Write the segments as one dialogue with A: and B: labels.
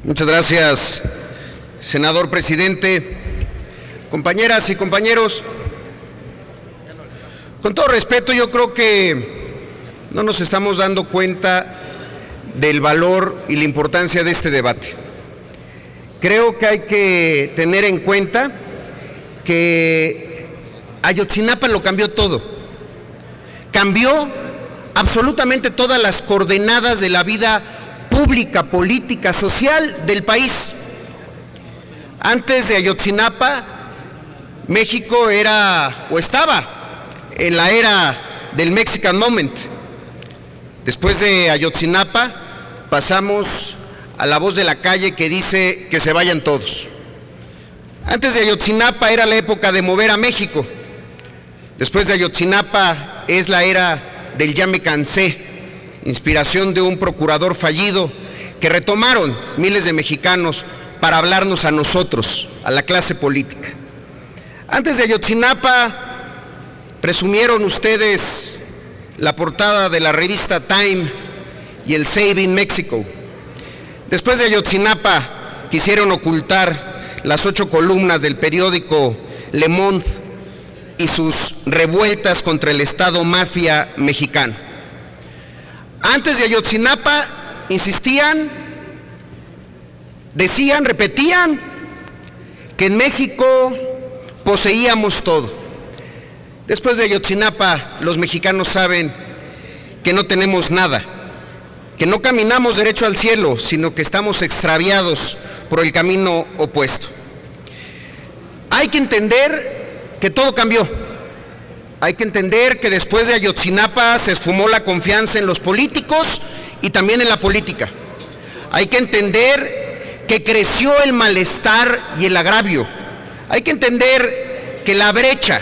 A: Muchas gracias, senador presidente. Compañeras y compañeros, con todo respeto, yo creo que no nos estamos dando cuenta del valor y la importancia de este debate. Creo que hay que tener en cuenta que Ayotzinapa lo cambió todo. Cambió absolutamente todas las coordenadas de la vida pública, política, social del país. Antes de Ayotzinapa, México era o estaba en la era del Mexican Moment. Después de Ayotzinapa pasamos a la voz de la calle que dice que se vayan todos. Antes de Ayotzinapa era la época de mover a México. Después de Ayotzinapa es la era del ya me cansé, inspiración de un procurador fallido que retomaron miles de mexicanos para hablarnos a nosotros, a la clase política. Antes de Ayotzinapa presumieron ustedes la portada de la revista Time y el Saving Mexico. Después de Ayotzinapa quisieron ocultar las 8 columnas del periódico Le Monde y sus revueltas contra el Estado mafia mexicano. Antes de Ayotzinapa insistían, decían, repetían que en México poseíamos todo. Después de Ayotzinapa los mexicanos saben que no tenemos nada, que no caminamos derecho al cielo, sino que estamos extraviados por el camino opuesto. Hay que entender que todo cambió. Hay que entender que después de Ayotzinapa se esfumó la confianza en los políticos y también en la política. Hay que entender que creció el malestar y el agravio. Hay que entender que la brecha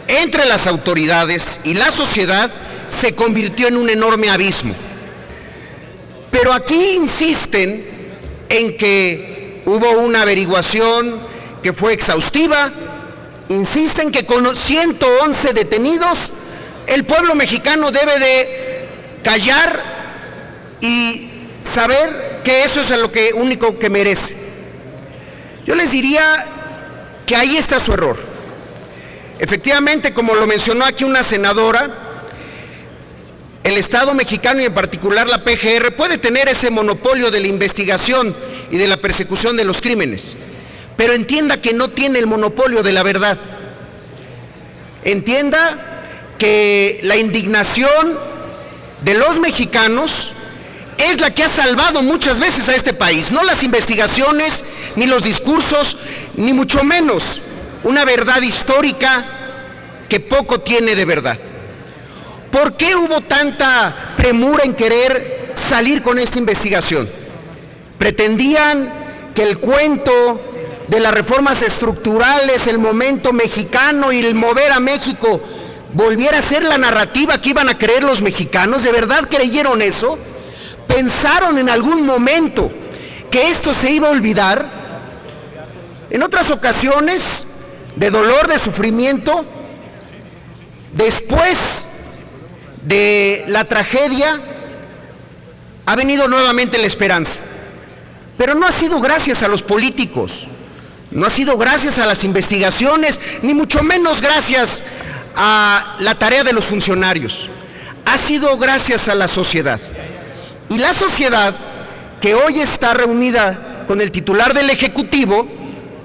A: entre las autoridades y la sociedad se convirtió en un enorme abismo. Pero aquí insisten en que hubo una averiguación que fue exhaustiva. Insisten que con 111 detenidos el pueblo mexicano debe de callar y saber que eso es lo único que merece. Yo les diría que ahí está su error. Efectivamente, como lo mencionó aquí una senadora, el Estado mexicano y en particular la PGR puede tener ese monopolio de la investigación y de la persecución de los crímenes. Pero entienda que no tiene el monopolio de la verdad. Entienda que la indignación de los mexicanos es la que ha salvado muchas veces a este país, no las investigaciones, ni los discursos, ni mucho menos una verdad histórica que poco tiene de verdad. ¿Por qué hubo tanta premura en querer salir con esta investigación? Pretendían que el cuento de las reformas estructurales, el momento mexicano y el mover a México volviera a ser la narrativa que iban a creer los mexicanos. ¿De verdad creyeron eso? ¿Pensaron en algún momento que esto se iba a olvidar? En otras ocasiones de dolor, de sufrimiento, después de la tragedia ha venido nuevamente la esperanza. Pero no ha sido gracias a los políticos, no ha sido gracias a las investigaciones, ni mucho menos gracias a la tarea de los funcionarios. Ha sido gracias a la sociedad. Y la sociedad, que hoy está reunida con el titular del Ejecutivo,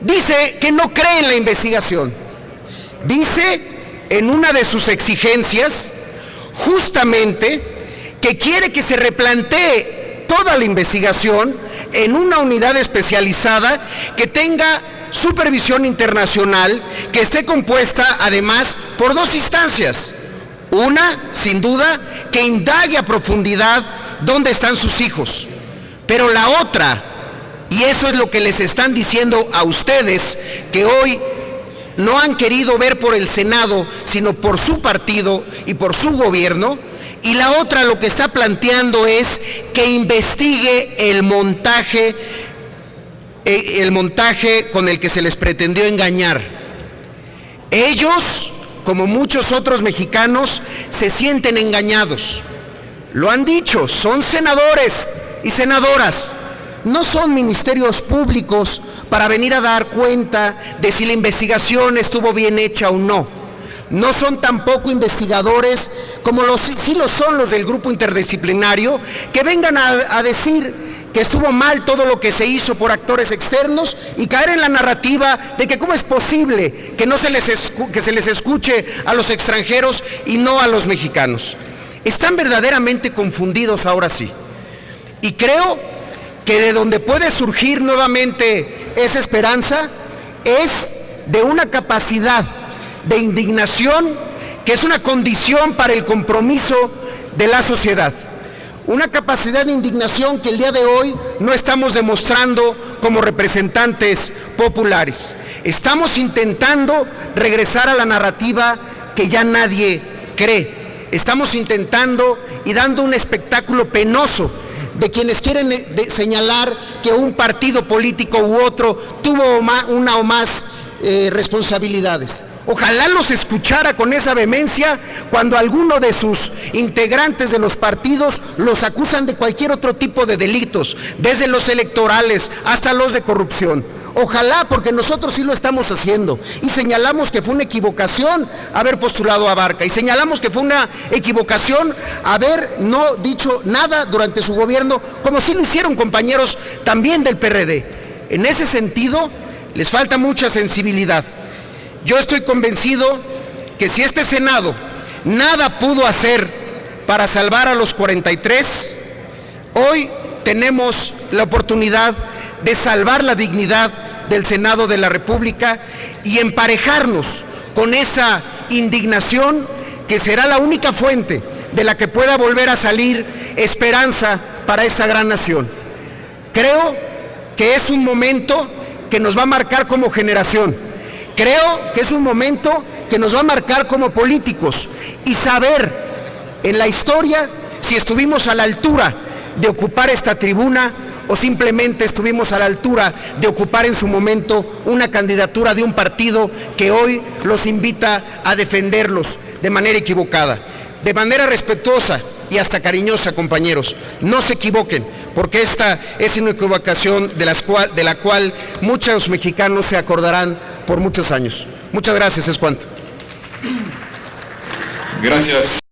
A: dice que no cree en la investigación. Dice en una de sus exigencias, justamente, que quiere que se replantee toda la investigación en una unidad especializada que tenga supervisión internacional, que esté compuesta además por 2 instancias. Una, sin duda, que indague a profundidad dónde están sus hijos. Pero la otra, y eso es lo que les están diciendo a ustedes, que hoy no han querido ver por el Senado, sino por su partido y por su gobierno, y la otra lo que está planteando es que investigue el montaje con el que se les pretendió engañar. Ellos, como muchos otros mexicanos, se sienten engañados. Lo han dicho, son senadores y senadoras, no son ministerios públicos para venir a dar cuenta de si la investigación estuvo bien hecha o no. No son tampoco investigadores como sí lo son los del grupo interdisciplinario, que vengan a decir que estuvo mal todo lo que se hizo por actores externos y caer en la narrativa de que cómo es posible que se les escuche a los extranjeros y no a los mexicanos. Están verdaderamente confundidos ahora sí. Y creo que de donde puede surgir nuevamente esa esperanza es de una capacidad de indignación que es una condición para el compromiso de la sociedad. Una capacidad de indignación que el día de hoy no estamos demostrando como representantes populares. Estamos intentando regresar a la narrativa que ya nadie cree. Estamos intentando y dando un espectáculo penoso de quienes quieren señalar que un partido político u otro tuvo una o más responsabilidades. Ojalá los escuchara con esa vehemencia cuando alguno de sus integrantes de los partidos los acusan de cualquier otro tipo de delitos, desde los electorales hasta los de corrupción. Ojalá, porque nosotros sí lo estamos haciendo y señalamos que fue una equivocación haber postulado a Abarca y señalamos que fue una equivocación haber no dicho nada durante su gobierno, como sí lo hicieron compañeros también del PRD. En ese sentido, les falta mucha sensibilidad. Yo estoy convencido que si este Senado nada pudo hacer para salvar a los 43, hoy tenemos la oportunidad de salvar la dignidad del Senado de la República y emparejarnos con esa indignación que será la única fuente de la que pueda volver a salir esperanza para esta gran nación. Creo que es un momento que nos va a marcar como generación. Creo que es un momento que nos va a marcar como políticos y saber en la historia si estuvimos a la altura de ocupar esta tribuna o simplemente estuvimos a la altura de ocupar en su momento una candidatura de un partido que hoy los invita a defenderlos de manera equivocada. De manera respetuosa y hasta cariñosa, compañeros, no se equivoquen, porque esta es una equivocación de la cual muchos mexicanos se acordarán por muchos años. Muchas gracias, es cuanto.
B: Gracias.